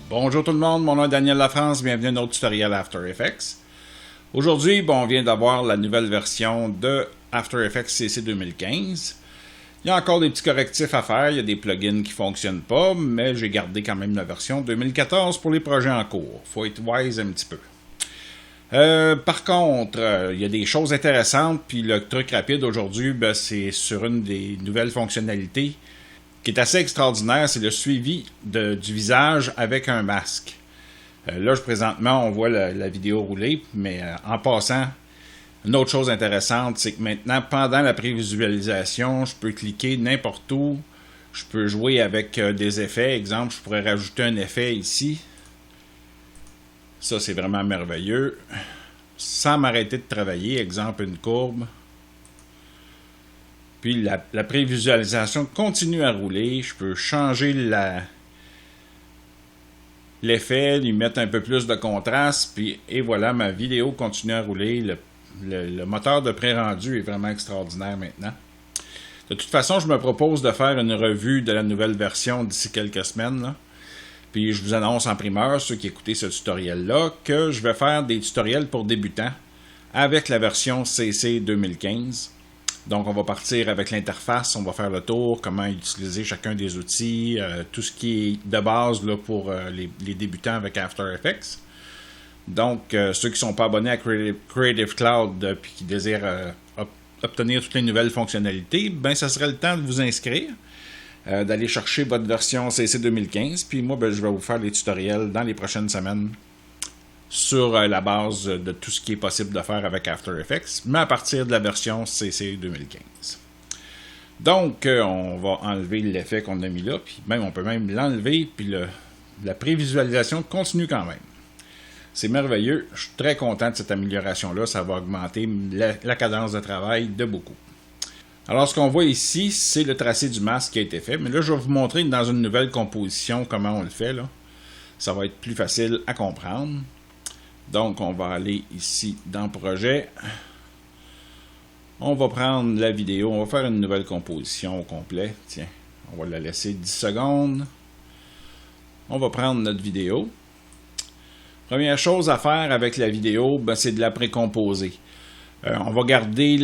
Bonjour tout le monde, mon nom est Daniel Lafrance, bienvenue à un autre tutoriel After Effects. Aujourd'hui, on vient d'avoir la nouvelle version de After Effects CC 2015. Il y a encore des petits correctifs à faire, il y a des plugins qui ne fonctionnent pas, mais j'ai gardé quand même la version 2014 pour les projets en cours. Il faut être wise un petit peu. Par contre, il y a des choses intéressantes, puis le truc rapide aujourd'hui, c'est sur une des nouvelles fonctionnalités qui est assez extraordinaire, c'est le suivi du visage avec un masque. Là, présentement, on voit la vidéo rouler, mais en passant, une autre chose intéressante, c'est que maintenant, pendant la prévisualisation, je peux cliquer n'importe où, je peux jouer avec des effets. Exemple, je pourrais rajouter un effet ici. Ça, c'est vraiment merveilleux. Sans m'arrêter de travailler, exemple, une courbe. Puis la prévisualisation continue à rouler. Je peux changer l'effet, lui mettre un peu plus de contraste. Puis, et voilà, ma vidéo continue à rouler. Le moteur de pré-rendu est vraiment extraordinaire maintenant. De toute façon, je me propose de faire une revue de la nouvelle version d'ici quelques semaines, là. Puis je vous annonce en primeur, ceux qui écoutez ce tutoriel-là, que je vais faire des tutoriels pour débutants avec la version CC 2015. Donc on va partir avec l'interface, on va faire le tour, comment utiliser chacun des outils, tout ce qui est de base là, pour les débutants avec After Effects. Donc ceux qui ne sont pas abonnés à Creative Cloud puis qui désirent obtenir toutes les nouvelles fonctionnalités, ça serait le temps de vous inscrire. D'aller chercher votre version CC 2015. Puis moi, je vais vous faire des tutoriels dans les prochaines semaines sur la base de tout ce qui est possible de faire avec After Effects, mais à partir de la version CC 2015. Donc, on va enlever l'effet qu'on a mis là, puis même on peut même l'enlever, puis la prévisualisation continue quand même. C'est merveilleux. Je suis très content de cette amélioration-là. Ça va augmenter la cadence de travail de beaucoup. Alors, ce qu'on voit ici, c'est le tracé du masque qui a été fait. Mais là, je vais vous montrer dans une nouvelle composition comment on le fait, là. Ça va être plus facile à comprendre. Donc, on va aller ici dans Projet. On va prendre la vidéo. On va faire une nouvelle composition au complet. Tiens, on va la laisser 10 secondes. On va prendre notre vidéo. Première chose à faire avec la vidéo, c'est de la précomposer. On va garder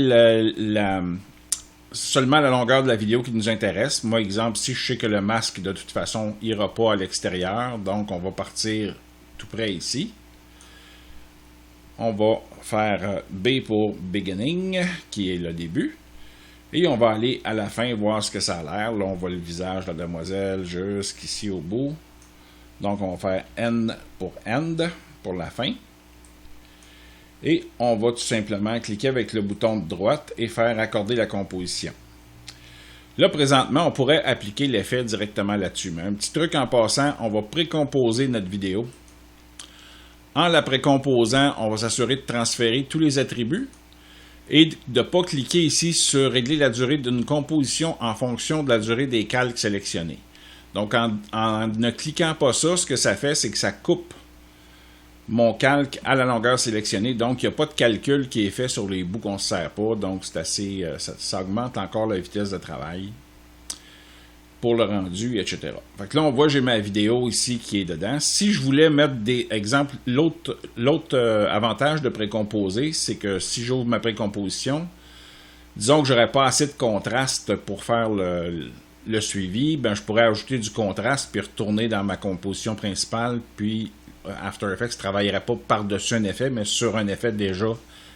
seulement la longueur de la vidéo qui nous intéresse. Moi, exemple, si je sais que le masque, de toute façon, ira pas à l'extérieur, donc on va partir tout près ici. On va faire B pour Beginning, qui est le début. Et on va aller à la fin voir ce que ça a l'air. Là, on voit le visage de la demoiselle jusqu'ici au bout. Donc, on va faire End pour End, pour la fin. Et on va tout simplement cliquer avec le bouton de droite et faire accorder la composition. Là, présentement, on pourrait appliquer l'effet directement là-dessus. Mais un petit truc en passant, on va précomposer notre vidéo. En la précomposant, on va s'assurer de transférer tous les attributs et de ne pas cliquer ici sur régler la durée d'une composition en fonction de la durée des calques sélectionnés. Donc, en ne cliquant pas ça, ce que ça fait, c'est que ça coupe mon calque à la longueur sélectionnée. Donc, il n'y a pas de calcul qui est fait sur les bouts qu'on ne se sert pas. Donc, c'est assez, ça augmente encore la vitesse de travail pour le rendu, etc. Fait que là, on voit, j'ai ma vidéo ici qui est dedans. Si je voulais mettre des exemples, l'autre avantage de précomposer, c'est que si j'ouvre ma précomposition, disons que je n'aurais pas assez de contraste pour faire le suivi, je pourrais ajouter du contraste puis retourner dans ma composition principale, puis After Effects ne travaillerait pas par-dessus un effet, mais sur un effet déjà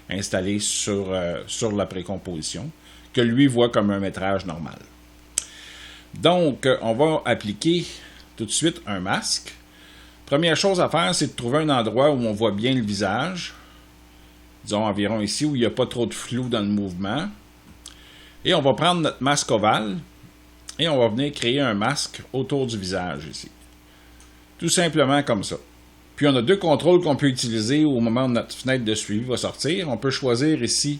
installé sur la précomposition, que lui voit comme un métrage normal. Donc, on va appliquer tout de suite un masque. Première chose à faire, c'est de trouver un endroit où on voit bien le visage. Disons environ ici, où il n'y a pas trop de flou dans le mouvement. Et on va prendre notre masque ovale et on va venir créer un masque autour du visage ici. Tout simplement comme ça. Puis on a deux contrôles qu'on peut utiliser au moment où notre fenêtre de suivi va sortir. On peut choisir ici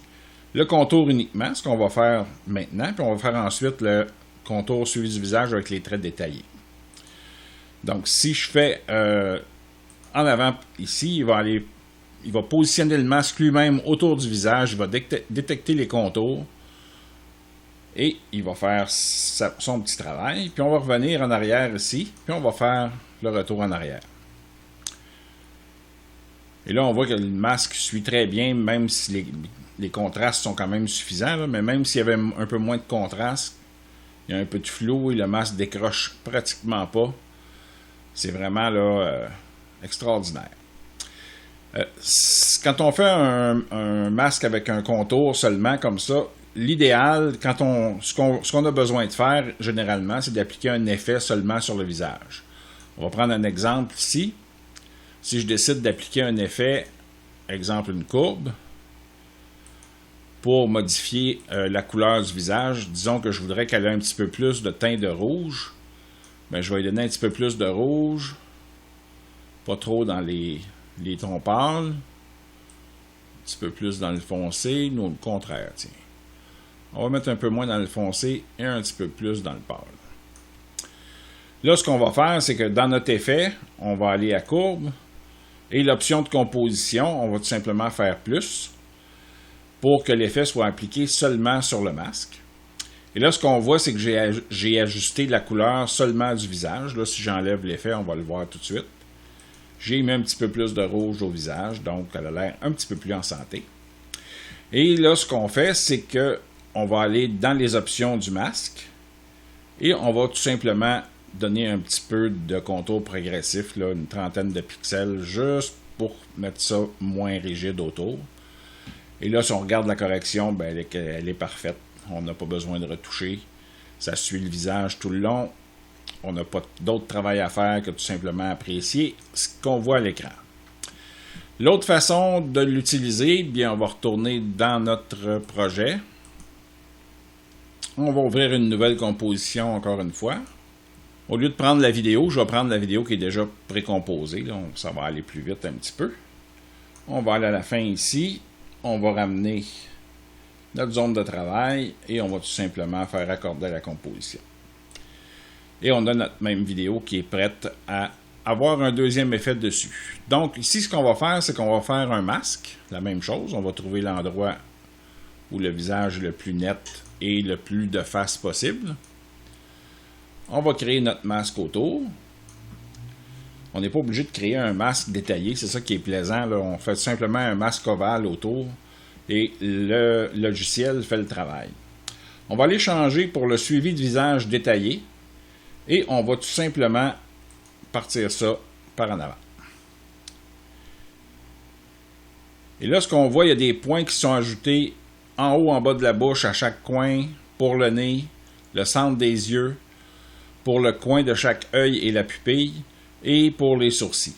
le contour uniquement, ce qu'on va faire maintenant. Puis on va faire ensuite le contour suivi du visage avec les traits détaillés. Donc si je fais en avant ici, il va positionner le masque lui-même autour du visage. Il va détecter les contours. Et il va faire son petit travail. Puis on va revenir en arrière ici. Puis on va faire le retour en arrière. Et là, on voit que le masque suit très bien, même si les contrastes sont quand même suffisants, là, mais même s'il y avait un peu moins de contraste, il y a un peu de flou et le masque décroche pratiquement pas. C'est vraiment là, extraordinaire. Quand on fait un masque avec un contour seulement comme ça, l'idéal, ce qu'on a besoin de faire généralement, c'est d'appliquer un effet seulement sur le visage. On va prendre un exemple ici. Si je décide d'appliquer un effet, exemple une courbe, pour modifier la couleur du visage, disons que je voudrais qu'elle ait un petit peu plus de teint de rouge, ben, je vais lui donner un petit peu plus de rouge, pas trop dans les tons pâles, un petit peu plus dans le foncé, non, le contraire, tiens. On va mettre un peu moins dans le foncé et un petit peu plus dans le pâle. Là, ce qu'on va faire, c'est que dans notre effet, on va aller à courbe et l'option de composition, on va tout simplement faire plus pour que l'effet soit appliqué seulement sur le masque. Et là, ce qu'on voit, c'est que j'ai ajusté la couleur seulement du visage. Là, si j'enlève l'effet, on va le voir tout de suite. J'ai mis un petit peu plus de rouge au visage, donc elle a l'air un petit peu plus en santé. Et là, ce qu'on fait, c'est que on va aller dans les options du masque et on va tout simplement donner un petit peu de contour progressif, là, une trentaine de pixels, juste pour mettre ça moins rigide autour. Et là, si on regarde la correction, ben, elle est parfaite. On n'a pas besoin de retoucher. Ça suit le visage tout le long. On n'a pas d'autre travail à faire que tout simplement apprécier ce qu'on voit à l'écran. L'autre façon de l'utiliser, bien, on va retourner dans notre projet. On va ouvrir une nouvelle composition encore une fois. Au lieu de prendre la vidéo, je vais prendre la vidéo qui est déjà précomposée. Là, ça va aller plus vite un petit peu. On va aller à la fin ici. On va ramener notre zone de travail et on va tout simplement faire raccorder la composition. Et on a notre même vidéo qui est prête à avoir un deuxième effet dessus. Donc ici, ce qu'on va faire, c'est qu'on va faire un masque. La même chose, on va trouver l'endroit où le visage est le plus net et le plus de face possible. On va créer notre masque autour. On n'est pas obligé de créer un masque détaillé, c'est ça qui est plaisant, là. On fait simplement un masque ovale autour et le logiciel fait le travail. On va aller changer pour le suivi de visage détaillé et on va tout simplement partir ça par en avant. Et là, ce qu'on voit, il y a des points qui sont ajoutés en haut, en bas de la bouche, à chaque coin, pour le nez, le centre des yeux, pour le coin de chaque œil et la pupille, et pour les sourcils.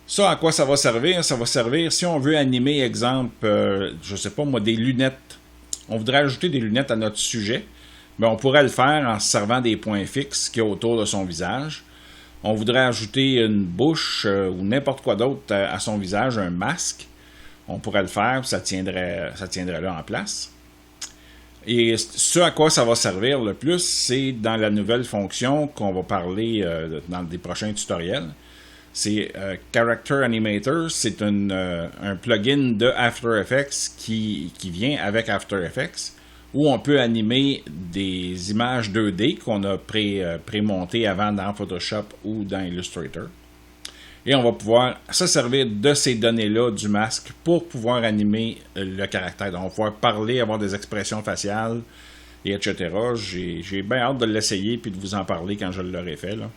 Ça, à quoi ça va servir? Ça va servir si on veut animer, exemple, je ne sais pas moi, des lunettes. On voudrait ajouter des lunettes à notre sujet. Mais on pourrait le faire en se servant des points fixes qu'il y a autour de son visage. On voudrait ajouter une bouche ou n'importe quoi d'autre à son visage, un masque. On pourrait le faire, puis ça tiendrait là en place. Et ce à quoi ça va servir le plus, c'est dans la nouvelle fonction qu'on va parler dans des prochains tutoriels. C'est Character Animator, c'est un plugin de After Effects qui vient avec After Effects, où on peut animer des images 2D qu'on a pré-montées avant dans Photoshop ou dans Illustrator. Et on va pouvoir se servir de ces données-là du masque pour pouvoir animer le caractère. Donc, on va pouvoir parler, avoir des expressions faciales, et etc. J'ai bien hâte de l'essayer et de vous en parler quand je l'aurai fait, là.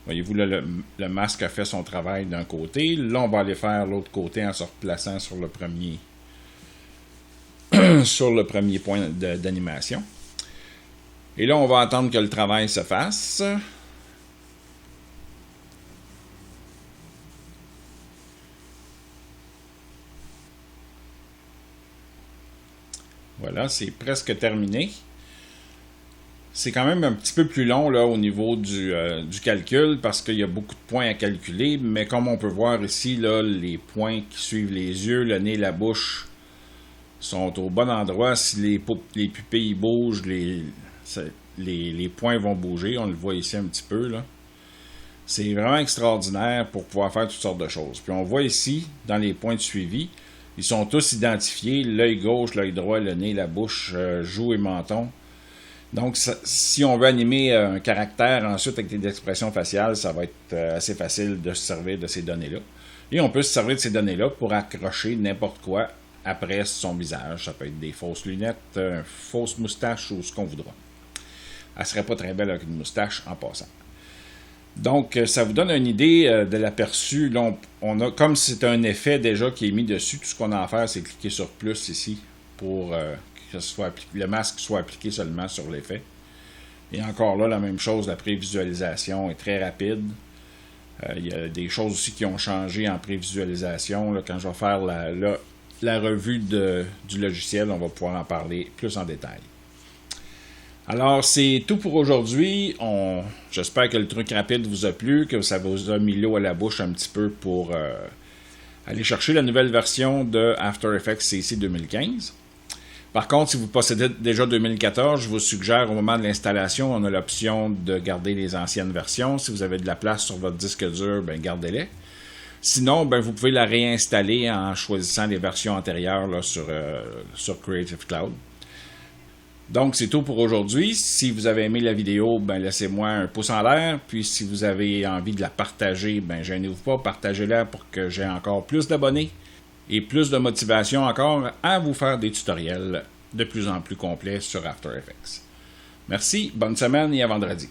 Voyez-vous, là, le masque a fait son travail d'un côté. Là, on va aller faire l'autre côté en se replaçant sur le premier, sur le premier point d'animation. Et là, on va attendre que le travail se fasse. Voilà, c'est presque terminé. C'est quand même un petit peu plus long là, au niveau du calcul parce qu'il y a beaucoup de points à calculer, mais comme on peut voir ici, là, les points qui suivent les yeux, le nez, la bouche sont au bon endroit. Si les pupilles bougent, les points vont bouger. On le voit ici un petit peu, là. C'est vraiment extraordinaire pour pouvoir faire toutes sortes de choses. Puis on voit ici, dans les points de suivi, ils sont tous identifiés, l'œil gauche, l'œil droit, le nez, la bouche, joue et menton. Donc, si on veut animer un caractère ensuite avec des expressions faciales, ça va être assez facile de se servir de ces données-là. Et on peut se servir de ces données-là pour accrocher n'importe quoi après son visage. Ça peut être des fausses lunettes, fausses moustaches ou ce qu'on voudra. Elle ne serait pas très belle avec une moustache en passant. Donc, ça vous donne une idée de l'aperçu. Là, on a, comme c'est un effet déjà qui est mis dessus, tout ce qu'on a à faire, c'est cliquer sur plus ici pour que le masque soit appliqué seulement sur l'effet. Et encore là, la même chose, la prévisualisation est très rapide. Il y a des choses aussi qui ont changé en prévisualisation. Là, quand je vais faire la revue du logiciel, on va pouvoir en parler plus en détail. Alors, c'est tout pour aujourd'hui. J'espère que le truc rapide vous a plu, que ça vous a mis l'eau à la bouche un petit peu pour aller chercher la nouvelle version de After Effects CC 2015. Par contre, si vous possédez déjà 2014, je vous suggère au moment de l'installation, on a l'option de garder les anciennes versions. Si vous avez de la place sur votre disque dur, ben gardez-les. Sinon, ben, vous pouvez la réinstaller en choisissant les versions antérieures là, sur Creative Cloud. Donc, c'est tout pour aujourd'hui. Si vous avez aimé la vidéo, ben, laissez-moi un pouce en l'air. Puis, si vous avez envie de la partager, ben, gênez-vous pas, partagez-la pour que j'ai encore plus d'abonnés et plus de motivation encore à vous faire des tutoriels de plus en plus complets sur After Effects. Merci, bonne semaine et à vendredi.